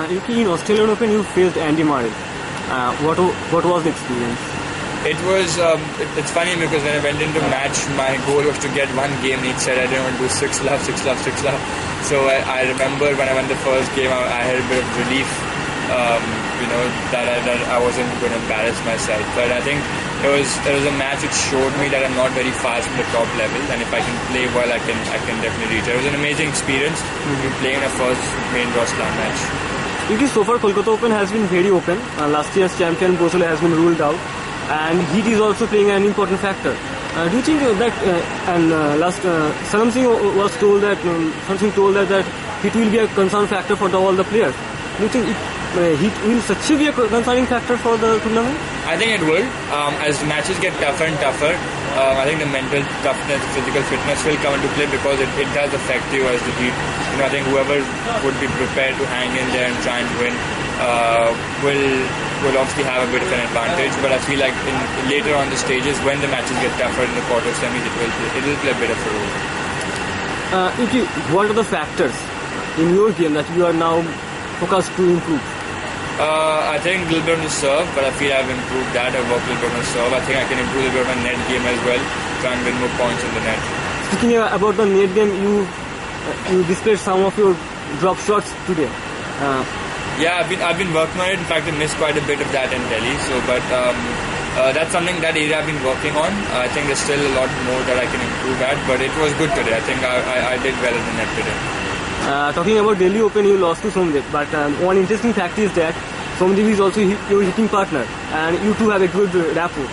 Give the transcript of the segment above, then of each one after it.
Yuki, in Australian Open, you faced Andy Murray. What was the experience? It was, it's funny because when I went into match, my goal was to get one game each set. I didn't want to do 6 love. So I remember when I won the first game, I had a bit of relief, that I wasn't going to embarrass myself. But I think it was a match which showed me that I'm not very fast from the top level, and if I can play well, I can definitely reach it. It was an amazing experience playing a first main draw slam match. Yuki, so far Kolkata Open has been very open. Last year's champion Bosole has been ruled out. And heat is also playing an important factor. Do you think that Sanam Singh was told that heat will be a concern factor for all the players? Do you think heat will such be a concerning factor for the tournament? I think it will. As matches get tougher and tougher, I think the mental toughness, physical fitness will come into play because it does affect you as the heat. I think whoever would be prepared to hang in there and try and win will obviously have a bit of an advantage, but I feel like later on the stages, when the matches get tougher in the quarter semis, it will play a bit of a role. Yuki, what are the factors in your game that you are now focused to improve? I think a little bit on the serve, but I feel I've improved that. I've worked a little bit on the serve. I think I can improve a little bit on my net game as well, try and win more points in the net. Speaking about the net game, you displayed some of your drop shots today. Yeah, I've been working on it. In fact, I missed quite a bit of that in Delhi. But that's something that area I've been working on. I think there's still a lot more that I can improve at, but it was good today. I think I did well in the net today. Talking about Delhi Open, you lost to Somdev, but one interesting fact is that Somdev is also your hitting partner, and you two have a good rapport.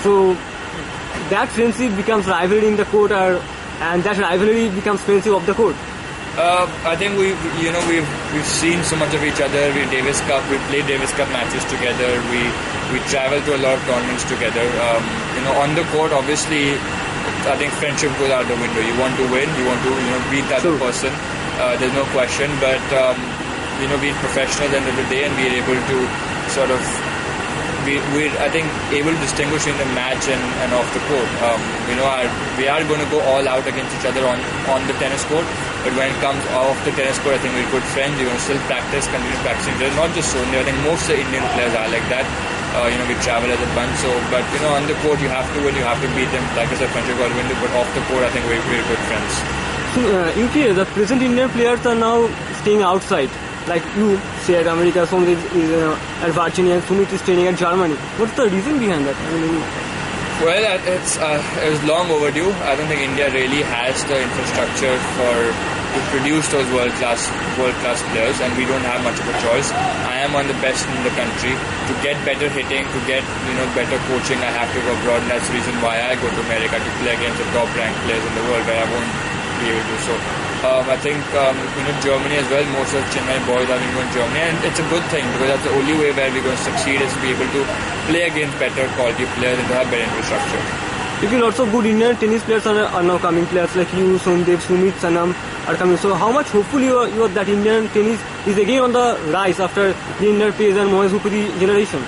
So that friendship becomes rivalry in the court, and that rivalry becomes friendship of the court. I think we've seen so much of each other. We played Davis Cup matches together. We travel to a lot of tournaments together. On the court, obviously, I think friendship goes out the window. You want to win, you want to beat the other person. There's no question. But being professional at the end of the day, and we're able to sort of we're I think able to distinguish in the match and off the court. We are going to go all out against each other on the tennis court. But when it comes off the tennis court, I think we're good friends. We're going to still continue practicing. There's not just Sonia. I think most of the Indian players are like that. We travel as a bunch. But on the court, you have to win. You have to beat them. Like I said, friendship got to win. But off the court, I think we're good friends. So, Yuki, the present Indian players are now staying outside. Like you said, America, Somdev is at Virginia, and Sumit is training at Germany. What's the reason behind that? Well, it was long overdue. I don't think India really has the infrastructure to produce those world class players, and we don't have much of a choice. I am one of the best in the country. To get better hitting, to get better coaching, I have to go abroad, and that's the reason why I go to America to play against the top ranked players in the world, where I won't be able to. So I think Germany as well. Most of the Chennai boys are going to Germany, and it's a good thing because that's the only way where we're going to succeed is to be able to play against better quality players and to have better infrastructure. Because lots of good Indian tennis players are now coming. Players like you, Somdev, Sumit, Sanam are coming. So how much hopeful you are that Indian tennis is again on the rise after Leander Pace and Moez Bhupuri generation?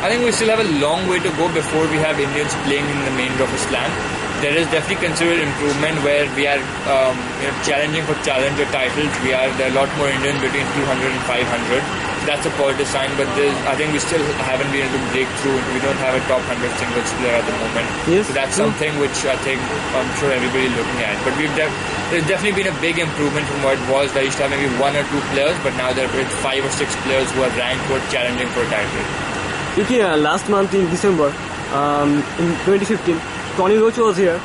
I think we still have a long way to go before we have Indians playing in the main draw of a slam. There is definitely considerable improvement where we are challenging for challenger titles. There are a lot more Indians between 200 and 500. That's a positive sign, but I think we still haven't been able to break through. We don't have a top 100 singles player at the moment. Yes, so that's something which I'm sure everybody is looking at. But there's definitely been a big improvement from what it was. There used to have maybe 1 or 2 players, but now there are 5 or 6 players who are ranked who are challenging for a title. Yuki, last month in December, in 2015, Tony Roach was here,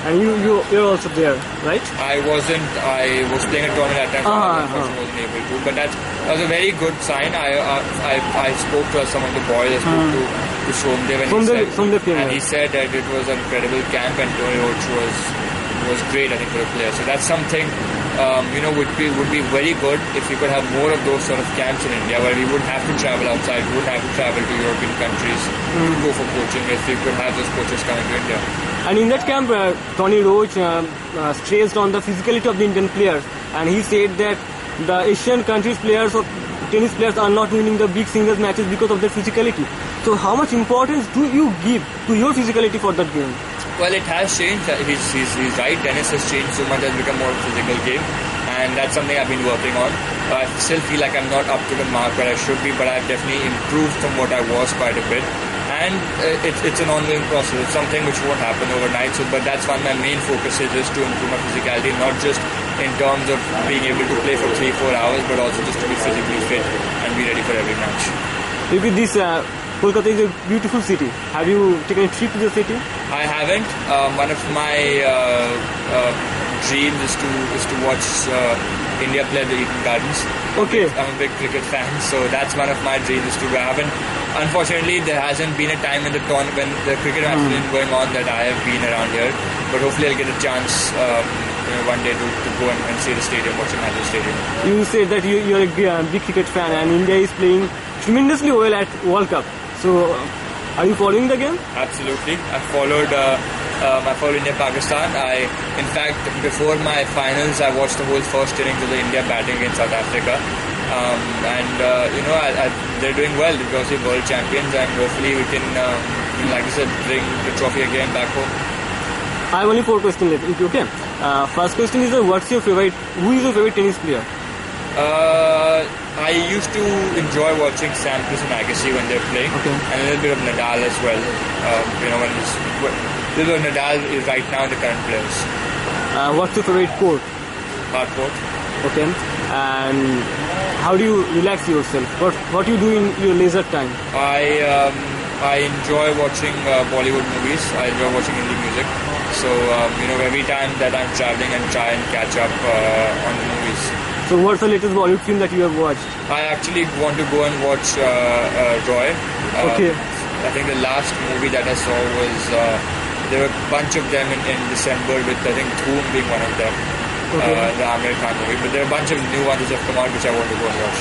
and you're also there, right? I wasn't. I was playing a tournament at that time, so I wasn't able to. But that was a very good sign. I spoke to some of the boys. I spoke to Somdev, and he said that it was an incredible camp, and Tony Roach was great, I think, for a player. So that's something would be very good if we could have more of those sort of camps in India, where we wouldn't have to travel outside, we wouldn't have to travel to European countries to go for coaching. If we could have those coaches coming to India. And in that camp, Tony Roach stressed on the physicality of the Indian players, and he said that the Asian countries players or tennis players are not winning the big singles matches because of their physicality. So how much importance do you give to your physicality for that game? Well, it has changed. He's right. Tennis has changed so much. It has become more of a physical game, and that's something I've been working on. I still feel like I'm not up to the mark where I should be, but I've definitely improved from what I was quite a bit. And it's an ongoing process. It's something which won't happen overnight. So, but that's one of my main focuses is to improve my physicality, not just in terms of being able to play for 3-4 hours, but also just to be physically fit and be ready for every match. Maybe this Kolkata is a beautiful city. Have you taken a trip to the city? I haven't. One of my dreams is to watch India play at the Eden Gardens. Okay. I'm a big cricket fan, so that's one of my dreams is to go. Unfortunately, there hasn't been a time in the tournament when the cricket match has been going on that I have been around here. But hopefully, I'll get a chance one day to go and see the stadium, watch a match at the stadium. You said that you're a big cricket fan, and India is playing tremendously well at World Cup. So, are you following the game? Absolutely. I followed India-Pakistan. In fact, before my finals, I watched the whole first innings of the India batting against South Africa. They're doing well because they're world champions, and hopefully we can, like I said, bring the trophy again back home. I have only 4 questions left. Okay. First question is, who is your favorite tennis player? I used to enjoy watching Sampras and Agassi when they're playing, and a little bit of Nadal as well. Nadal is right now in the current players. What's your favorite court? Hard court. Okay. And how do you relax yourself? What do you do in your leisure time? I enjoy watching Bollywood movies. I enjoy watching Hindi music. So every time that I'm traveling, and try and catch up on the movies. So what's the latest Bollywood film that you have watched? I actually want to go and watch Roy. Okay. I think the last movie that I saw was there were a bunch of them in December, with I think Dhoom being one of them. The Amir Khan movie. But there are a bunch of new ones that have come out which I want to go and watch.